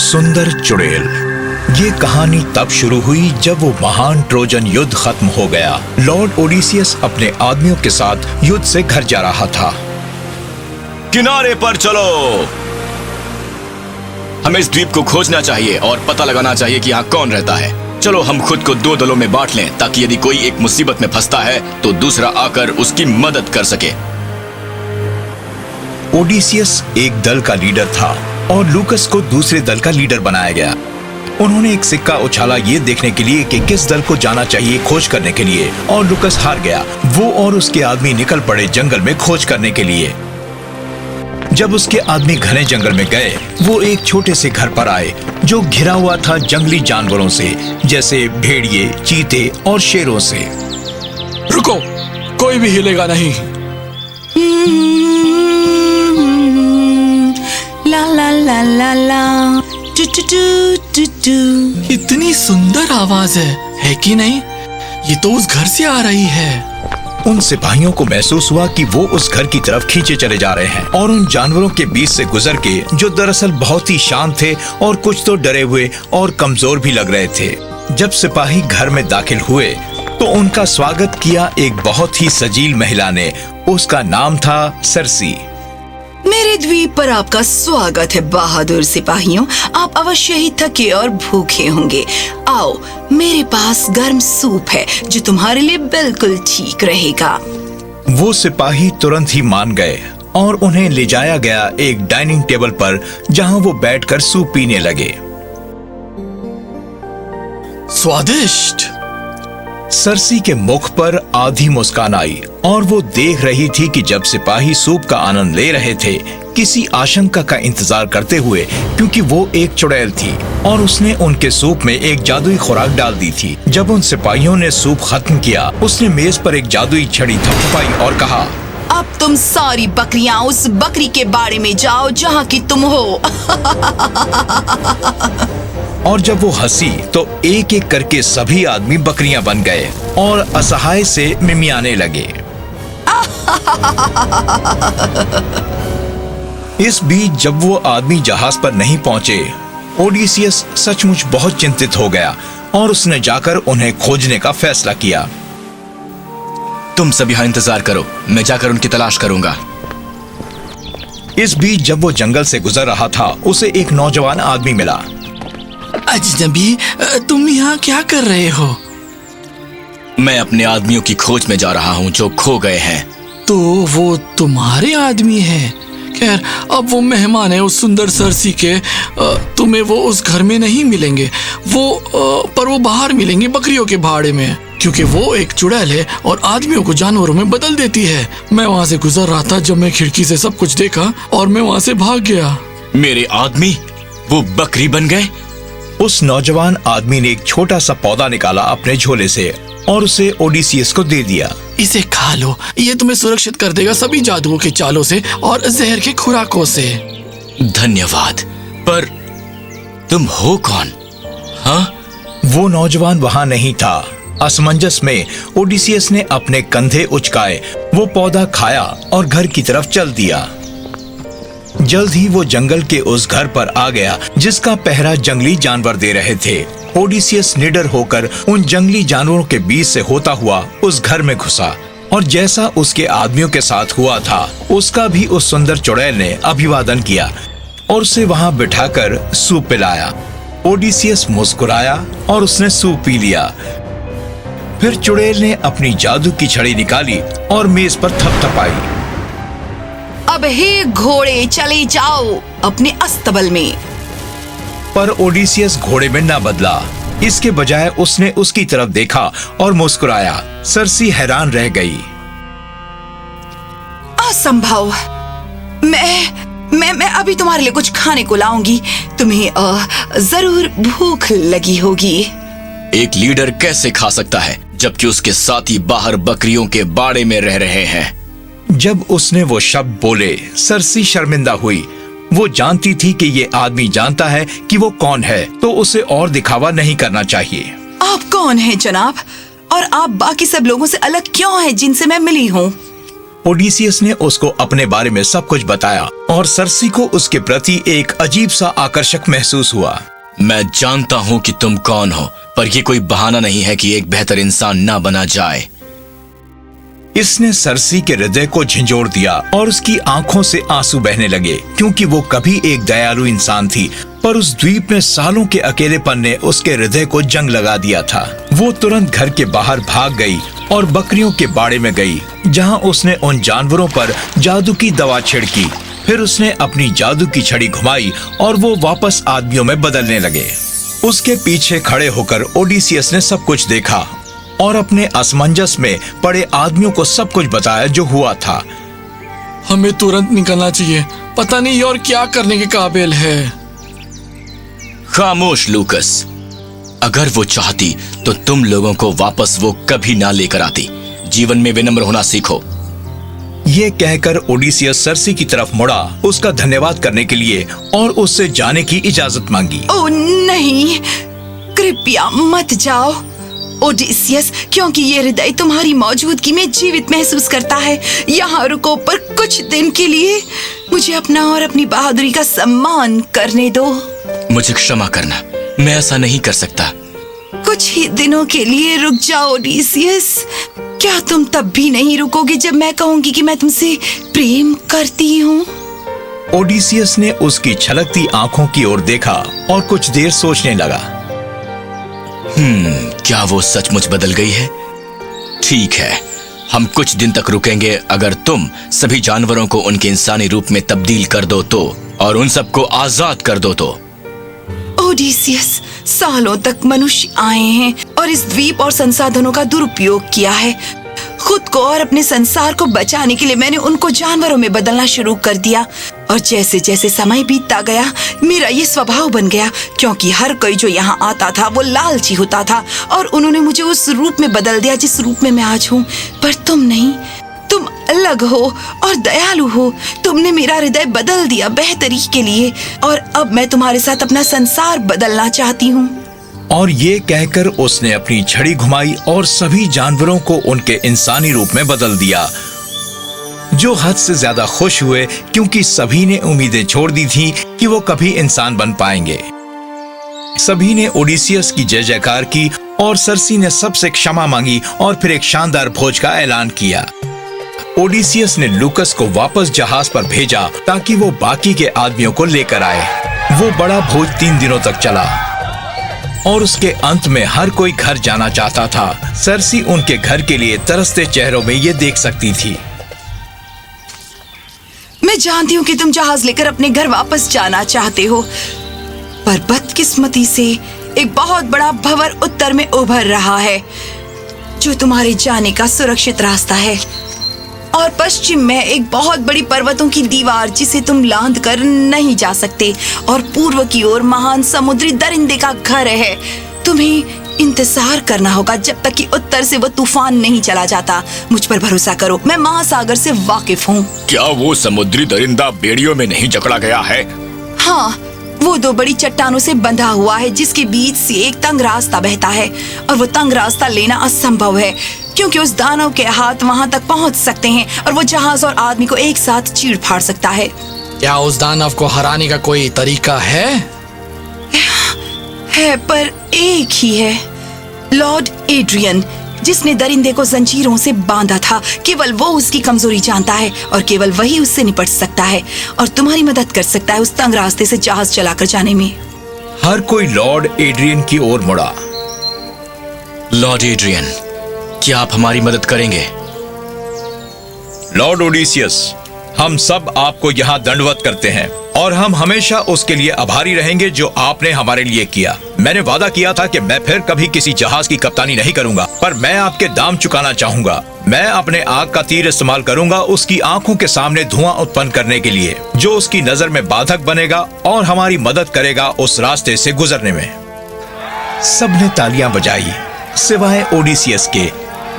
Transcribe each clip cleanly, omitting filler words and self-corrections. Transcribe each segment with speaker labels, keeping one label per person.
Speaker 1: सुंदर चुड़ैल। ये कहानी तब शुरू हुई जब वो महान ट्रोजन युद्ध खत्म हो गया। लॉर्ड ओडिसियस अपने आदमियों के साथ युद्ध से घर जा रहा था।
Speaker 2: किनारे पर चलो। हमें इस द्वीप को खोजना चाहिए और पता लगाना चाहिए कि यहाँ कौन रहता है। चलो हम खुद को दो दलों में बांट लें ताकि यदि कोई एक मुसीबत में फंसता है तो दूसरा आकर उसकी मदद कर सके।
Speaker 1: ओडिसियस एक दल का लीडर था और लूकस को दूसरे दल का लीडर बनाया गया। उन्होंने एक सिक्का उछाला ये देखने के लिए कि किस दल को जाना चाहिए खोज करने के लिए, और लूकस हार गया। वो और उसके आदमी निकल पड़े जंगल में खोज करने के लिए। जब उसके आदमी घने जंगल में गए, वो एक छोटे से घर पर आए जो घिरा हुआ था जंगली जानवरों से, जैसे भेड़िए, चीते और शेरों से।
Speaker 3: रुको, कोई भी हिलेगा नहीं।
Speaker 4: ला ला ला ला ला टू टू टू टू टू।
Speaker 3: इतनी सुंदर आवाज है कि नहीं? ये तो उस घर से आ रही है।
Speaker 1: उन सिपाहियों को महसूस हुआ कि वो उस घर की तरफ खींचे चले जा रहे हैं और उन जानवरों के बीच से गुजर के, जो दरअसल बहुत ही शांत थे और कुछ तो डरे हुए और कमजोर भी लग रहे थे। जब सिपाही घर में दाखिल हुए तो उनका स्वागत किया एक बहुत ही सजील महिला ने। उसका नाम था सरसी।
Speaker 4: मेरे द्वीप पर आपका स्वागत है बहादुर सिपाहियों। आप अवश्य ही थके और भूखे होंगे। आओ, मेरे पास गर्म सूप है जो तुम्हारे लिए बिल्कुल ठीक रहेगा।
Speaker 1: वो सिपाही तुरंत ही मान गए और उन्हें ले जाया गया एक डाइनिंग टेबल पर, जहां वो बैठकर सूप पीने लगे।
Speaker 3: स्वादिष्ट।
Speaker 1: सरसी के मुख पर आधी मुस्कान आई और वो देख रही थी कि जब सिपाही सूप का आनंद ले रहे थे, किसी आशंका का इंतजार करते हुए, क्योंकि वो एक चुड़ैल थी और उसने उनके सूप में एक जादुई खुराक डाल दी थी। जब उन सिपाहियों ने सूप खत्म किया, उसने मेज पर एक जादुई छड़ी थपथपाई और कहा,
Speaker 4: अब तुम सारी बकरियां उस बकरी के बाड़े में जाओ जहाँ की तुम हो।
Speaker 1: और जब वो हंसी तो एक एक करके सभी आदमी बकरियां बन गए और असहाय से मिमियाने लगे। इस बीच जब वो आदमी जहाज पर नहीं पहुंचे, ओडिसियस सचमुच बहुत चिंतित हो गया और उसने जाकर उन्हें खोजने का फैसला किया।
Speaker 2: तुम सब यहाँ इंतजार करो, मैं जाकर उनकी तलाश करूंगा।
Speaker 1: इस बीच जब वो जंगल से गुजर रहा था, उसे एक नौजवान आदमी मिला।
Speaker 3: अजनबी, तुम यहाँ क्या कर रहे हो?
Speaker 2: मैं अपने आदमियों की खोज में जा रहा हूँ जो खो गए हैं।
Speaker 3: तो वो तुम्हारे आदमी हैं? खैर, अब वो मेहमान है उस सुंदर सरसी के। तुम्हें वो उस घर में नहीं मिलेंगे, पर वो बाहर मिलेंगे बकरियों के भाड़े में, क्योंकि वो एक चुड़ैल है और आदमियों को जानवरों में बदल देती है। मैं वहाँ से गुजर रहा था जब मैं खिड़की से सब कुछ देखा और मैं वहाँ से भाग गया।
Speaker 2: मेरे आदमी वो बकरी बन गए?
Speaker 1: उस नौजवान आदमी ने एक छोटा सा पौधा निकाला अपने झोले से और उसे ओडिसियस को दे दिया।
Speaker 3: इसे खा लो, ये तुम्हें सुरक्षित कर देगा सभी जादुओं के चालों से और जहर के खुराकों से।
Speaker 2: धन्यवाद। पर तुम हो कौन? हाँ?
Speaker 1: वो नौजवान वहां नहीं था। असमंजस में ओडिसियस ने अपने कंधे उचकाए, वो पौधा खाया और घर की तरफ चल दिया। जल्द ही वो जंगल के उस घर पर आ गया जिसका पहरा जंगली जानवर दे रहे थे। ओडिसियस निडर होकर उन जंगली जानवरों के बीच से होता हुआ उस घर में घुसा और जैसा उसके आदमियों के साथ हुआ था, उसका भी उस सुंदर चुड़ैल ने अभिवादन किया और उसे वहां बिठाकर सूप पिलाया। ओडिसियस मुस्कुराया और उसने सूप पी लिया। फिर चुड़ैल ने अपनी जादू की छड़ी निकाली और मेज पर थपथपाई।
Speaker 4: अब हे घोड़े, चले जाओ अपने अस्तबल में।
Speaker 1: पर ओडिसियस घोड़े में न बदला। इसके बजाय उसने उसकी तरफ देखा और मुस्कुराया। सरसी हैरान रह गई।
Speaker 4: असंभव। मैं अभी तुम्हारे लिए कुछ खाने को लाऊंगी। तुम्हें जरूर भूख लगी होगी।
Speaker 2: एक लीडर कैसे खा सकता है जबकि उसके साथी बाहर बकरियों के बाड़े में रह रहे हैं?
Speaker 1: जब उसने वो शब्द बोले, सरसी शर्मिंदा हुई। वो जानती थी कि ये आदमी जानता है कि वो कौन है, तो उसे और दिखावा नहीं करना चाहिए।
Speaker 4: आप कौन हैं जनाब? और आप बाकी सब लोगों से अलग क्यों हैं जिनसे मैं मिली हूँ?
Speaker 1: ओडिसियस ने उसको अपने बारे में सब कुछ बताया और सर्सी को उसके प्रति एक अजीब सा आकर्षक महसूस हुआ।
Speaker 2: मैं जानता हूँ कि तुम कौन हो, पर यह कोई बहाना नहीं है कि एक बेहतर इंसान ना बना जाए।
Speaker 1: इसने सर्सी के हृदय को झंझोड़ दिया और उसकी आंखों से आंसू बहने लगे, क्योंकि वो कभी एक दयालु इंसान थी, पर उस द्वीप में सालों के अकेलेपन ने उसके हृदय को जंग लगा दिया था। वो तुरंत घर के बाहर भाग गई और बकरियों के बाड़े में गई, जहां उसने उन जानवरों पर जादू की दवा छिड़की। फिर उसने अपनी जादू की छड़ी घुमाई और वो वापस आदमियों में बदलने लगे। उसके पीछे खड़े होकर ओडिसियस ने सब कुछ देखा और अपने असमंजस में पड़े आदमियों को सब कुछ बताया जो हुआ था।
Speaker 3: हमें तुरंत निकलना चाहिए, पता नहीं और क्या करने के काबिल है।
Speaker 2: खामोश लूकस, अगर वो चाहती तो तुम लोगों को वापस वो कभी ना लेकर आती। जीवन में विनम्र होना सीखो।
Speaker 1: ये कहकर ओडिसियस सर्सी की तरफ मुड़ा, उसका धन्यवाद करने के लिए, और उससे जाने की इजाजत मांगी।
Speaker 4: ओ नहीं, कृपया मत जाओ ओडिसियस, क्योंकि ये हृदय तुम्हारी मौजूदगी में जीवित महसूस करता है। यहाँ रुको, पर कुछ दिन के लिए मुझे अपना और अपनी बहादुरी का सम्मान करने दो।
Speaker 2: मुझे क्षमा करना, मैं ऐसा नहीं कर सकता।
Speaker 4: कुछ ही दिनों के लिए रुक जाओ ओडिसियस। क्या तुम तब भी नहीं रुकोगे जब मैं कहूंगी कि मैं तुमसे प्रेम करती हूँ?
Speaker 1: ओडिसियस ने उसकी छलकती आंखों की ओर देखा और कुछ देर सोचने लगा।
Speaker 2: क्या वो सचमुच बदल गई है? ठीक है, हम कुछ दिन तक रुकेंगे अगर तुम सभी जानवरों को उनके इंसानी रूप में तब्दील कर दो तो, और उन सबको आजाद कर दो तो।
Speaker 4: ओडिसियस, सालों तक मनुष्य आए हैं और इस द्वीप और संसाधनों का दुरुपयोग किया है। खुद को और अपने संसार को बचाने के लिए मैंने उनको जानवरों में बदलना शुरू कर दिया, और जैसे जैसे समय बीतता गया मेरा ये स्वभाव बन गया, क्योंकि हर कोई जो यहाँ आता था वो लालची होता था, और उन्होंने मुझे उस रूप में बदल दिया जिस रूप में मैं आज हूँ। पर तुम नहीं, तुम अलग हो और दयालु हो। तुमने मेरा हृदय बदल दिया बेहतरी के लिए, और अब मैं तुम्हारे साथ अपना संसार बदलना चाहती हूँ।
Speaker 1: और ये कहकर उसने अपनी छड़ी घुमाई और सभी जानवरों को उनके इंसानी रूप में बदल दिया, जो हद से ज्यादा खुश हुए, क्योंकि सभी ने उम्मीदें छोड़ दी थी कि वो कभी इंसान बन पाएंगे। सभी ने ओडिसियस की जय जयकार की और सर्सी ने सबसे क्षमा मांगी और फिर एक शानदार भोज का ऐलान किया। ओडिसियस ने लूकस को वापस जहाज पर भेजा ताकि वो बाकी के आदमियों को लेकर आए। वो बड़ा भोज 3 दिनों तक चला और उसके अंत में हर कोई घर जाना चाहता था। सर्सी उनके घर के लिए तरसते चेहरों में ये देख सकती थी।
Speaker 4: मैं जानती हूँ कि तुम जहाज लेकर अपने घर वापस जाना चाहते हो, पर बदकिस्मती से एक बहुत बड़ा भंवर उत्तर में उभर रहा है, जो तुम्हारे जाने का सुरक्षित रास्ता है, और पश्चिम में एक बहुत बड़ी पर्वतों की दीवार जिसे तुम लांघ कर नहीं जा सकते, और पूर्व की ओर महान समुद्री दरिंदे का घर है। तुम्हें इंतजार करना होगा जब तक कि उत्तर से वो तूफान नहीं चला जाता। मुझ पर भरोसा करो, मैं महासागर से वाकिफ हूँ।
Speaker 2: क्या वो समुद्री दरिंदा बेड़ियों में नहीं जकड़ा गया है?
Speaker 4: हाँ, वो 2 बड़ी चट्टानों से बंधा हुआ है, जिसके बीच से एक तंग रास्ता बहता है, और वो तंग रास्ता लेना असंभव है, क्योंकि उस दानव के हाथ वहाँ तक पहुँच सकते हैं और वो जहाज और आदमी को एक साथ चीर फाड़ सकता है।
Speaker 3: क्या उस दानव को हराने का कोई तरीका है?
Speaker 4: पर एक ही है, लॉर्ड एड्रियन, जिसने दरिंदे को जंजीरों से बांधा था। केवल वो उसकी कमजोरी जानता है और केवल वही उससे निपट सकता है और तुम्हारी मदद कर सकता है उस तंग रास्ते से जहाज चलाकर जाने में।
Speaker 1: हर कोई लॉर्ड एड्रियन की ओर मुड़ा।
Speaker 2: लॉर्ड एड्रियन, क्या आप हमारी मदद करेंगे?
Speaker 1: लॉर्ड ओडिसियस, हम सब आपको यहाँ दंडवत करते हैं और हम हमेशा उसके लिए आभारी रहेंगे जो आपने हमारे लिए किया। मैंने वादा किया था कि मैं फिर कभी किसी जहाज की कप्तानी नहीं करूंगा, पर मैं आपके दाम चुकाना चाहूंगा। मैं अपने आग का तीर इस्तेमाल करूंगा उसकी आंखों के सामने धुआं उत्पन्न करने के लिए, जो उसकी नजर में बाधक बनेगा और हमारी मदद करेगा उस रास्ते से गुजरने में। सबने तालियां बजाई सिवाय ओडिसियस के,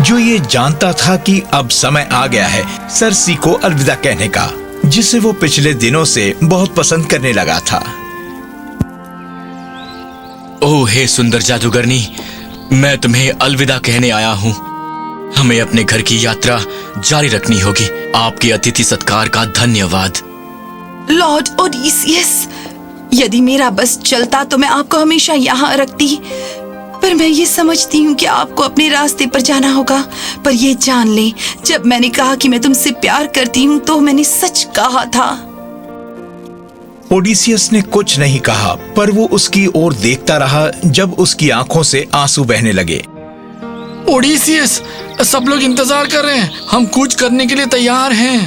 Speaker 1: जो ये जानता था कि अब समय आ गया है सर्सी को अलविदा कहने का, जिसे वो पिछले दिनों से बहुत पसंद करने लगा था।
Speaker 2: ओह हे सुंदर जादूगरनी, मैं तुम्हें अलविदा कहने आया हूँ। हमें अपने घर की यात्रा जारी रखनी होगी। आपके अतिथि सत्कार का धन्यवाद।
Speaker 4: लॉर्ड ओडिसियस, यदि मेरा बस चलता तो मैं आपको हमेशा यहाँ रखती, पर मैं ये समझती हूँ कि आपको अपने रास्ते पर जाना होगा। पर ये जान ले, जब मैंने कहा कि मैं तुमसे प्यार करती हूँ तो मैंने सच कहा था।
Speaker 1: ओडिसियस ने कुछ नहीं कहा, पर वो उसकी ओर देखता रहा जब उसकी आंखों से आंसू बहने लगे।
Speaker 3: ओडिसियस, सब लोग इंतजार कर रहे हैं, हम कुछ करने के लिए तैयार हैं।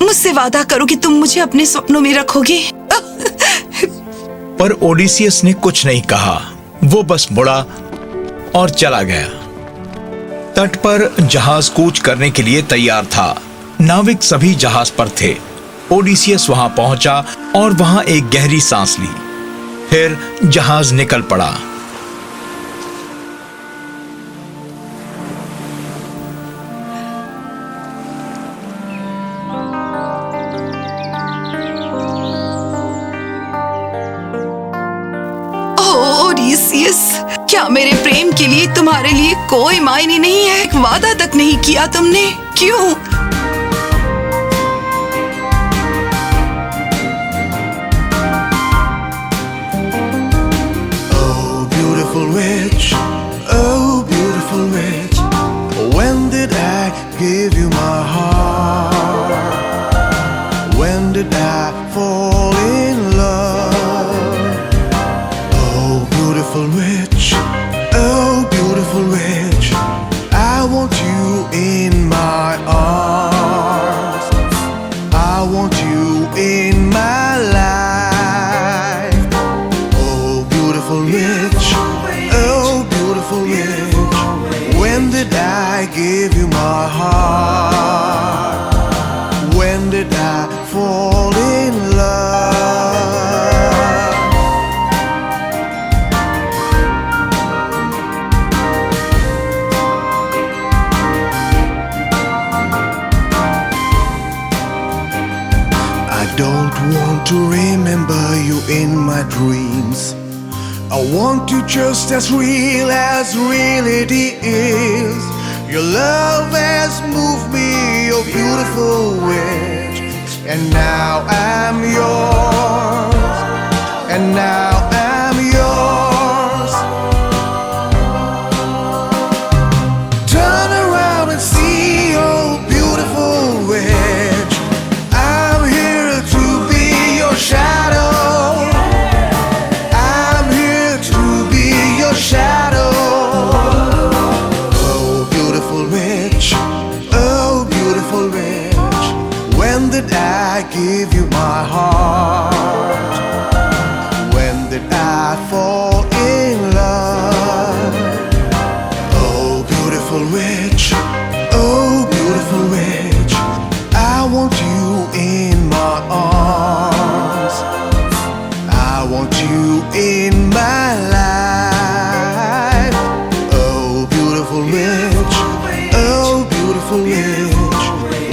Speaker 4: मुझसे वादा करो कि तुम मुझे अपने सपनों में रखोगे।
Speaker 1: पर ओडिसियस ने कुछ नहीं कहा, वो बस मुड़ा और चला गया। तट पर जहाज कूच करने के लिए तैयार था। नाविक सभी जहाज पर थे। ओडिसियस वहां पहुंचा और वहां एक गहरी सांस ली। फिर जहाज निकल पड़ा।
Speaker 4: ओडिसियस, क्या मेरे प्रेम के लिए तुम्हारे लिए कोई मायने नहीं है? एक वादा तक नहीं किया तुमने, क्यों?
Speaker 5: Oh beautiful witch, when did I give you my heart? When did I fall in love? Oh beautiful witch, I want you in my arms. I want you in my life. Oh beautiful witch, when did I give you my heart? When did I fall in love? I don't want to remember you in my dreams. I want you just as real reality is. Your love has moved me, oh beautiful witch. And now I'm yours. And now I'm yours. Turn around and see, oh beautiful witch. I'm here to be your shadow. Shadow. Oh beautiful witch, when did I give you my heart? When did I fall in love? Oh beautiful witch, I want you in my arms. I want you in my life.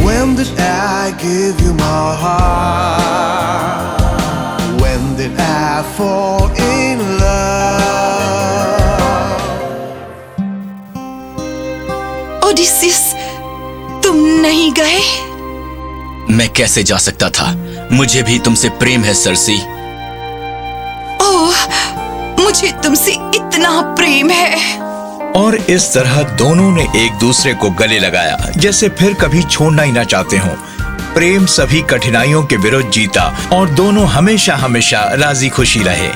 Speaker 5: When did I give you my heart? When did I fall in love?
Speaker 4: Odysseus, तुम नहीं गए?
Speaker 2: मैं कैसे जा सकता था? मुझे भी तुमसे प्रेम है सर्सी।
Speaker 4: ओह, मुझे तुमसे इतना प्रेम है।
Speaker 1: और इस तरह दोनों ने एक दूसरे को गले लगाया, जैसे फिर कभी छोड़ना ही ना चाहते हों। प्रेम सभी कठिनाइयों के विरुद्ध जीता और दोनों हमेशा हमेशा राजी खुशी रहे।